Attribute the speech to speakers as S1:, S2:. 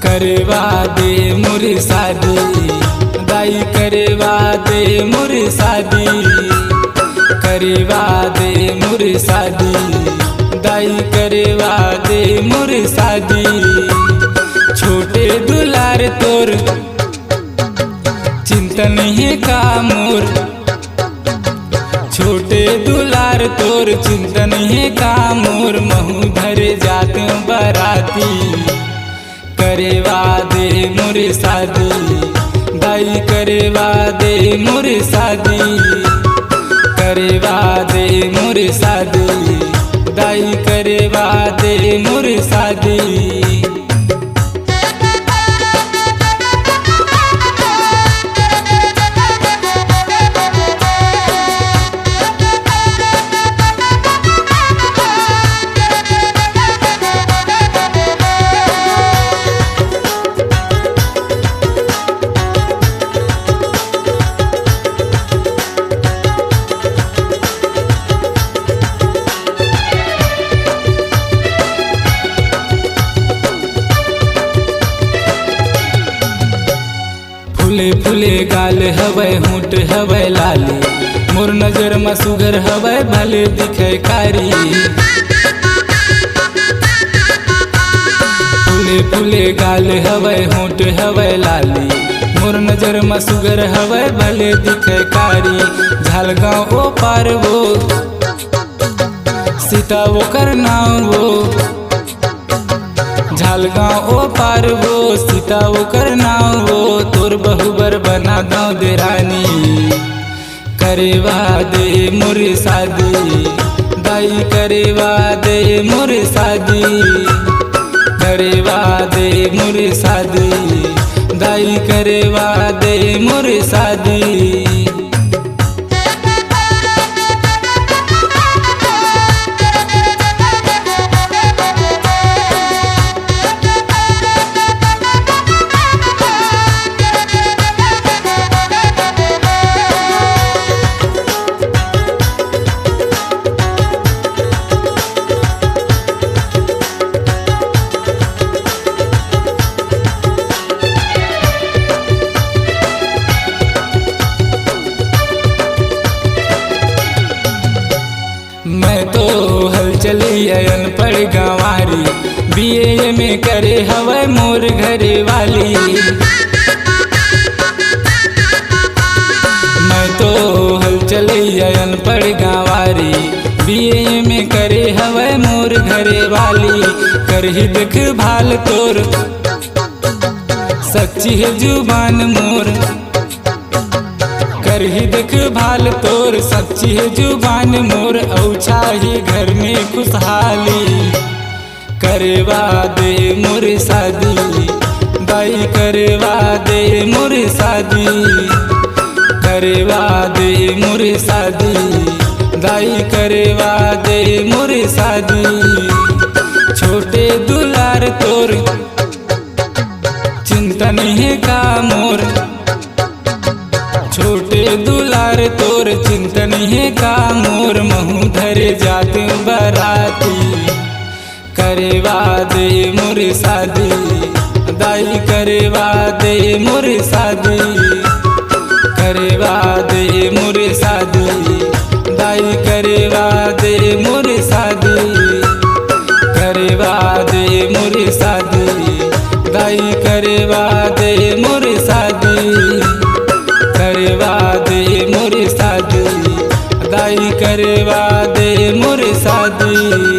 S1: करवा दे मोरी शादी दाई करवा दे मोरी शादी करवा दे मोरी शादी दाई करवा दे मोरी शादी छोटे दुलार तोर चिंतन है का मोर छोटे दुलार तोर चिंतन है का मोर महू धर जात बराती करवा दे मोरी शादी दाई करवा दे मोरी शादी करवा दे मोरी शादी दाई करवा दे मोरी शादी। फूले फूले गाल हवै होंठ हवै लाली मोर नजर में सुगर हवै भले दिखे कारी फूले फूले गाल हवै होंठ हवै लाली मोर नजर में सुगर हवै भले दिखे कारी झालगांव ओ पार वो सीता वो कर नाम वो झालगांव ओ पार वो सीता वो करना वो तोर बहुबर बना दो दे रानी करवा दे मोरी शादी दाई करवा दे मोरी शादी करवा दे मोरी शादी दाई करवा दे मोरी शादी। मैं तो हल चली अनपढ़ गंवारी बीए में करे हवै मोर घरे वाली मैं तो हल चली अनपढ़ गंवारी बीए में करे हवै मोर घरे वाली करही देख भाल तोर सच्ची है जुबान मोर करही देख भाल तोर सच्ची है जुबान मोर औछा ही घर में खुशहाली करवा दे मोरी शादी दाई करवा दे मोरी शादी करवा दे मोरी शादी दाई करवा दे मोरी शादी छोटे दुलार तोर चिंतन है का मोर छोटे दुलार तोर चिंतन है का मोर महू धर जात बराती करवा दे मोरी शादी दाई करवा दे मोरी शादी करवा दे मोरी शादी दाई करवा दे मोरी शादी करवा दे मोरी शादी दाई करवा दे मोरी शादी करवा दे मोरी शादी दाई करवा दे मोरी शादी।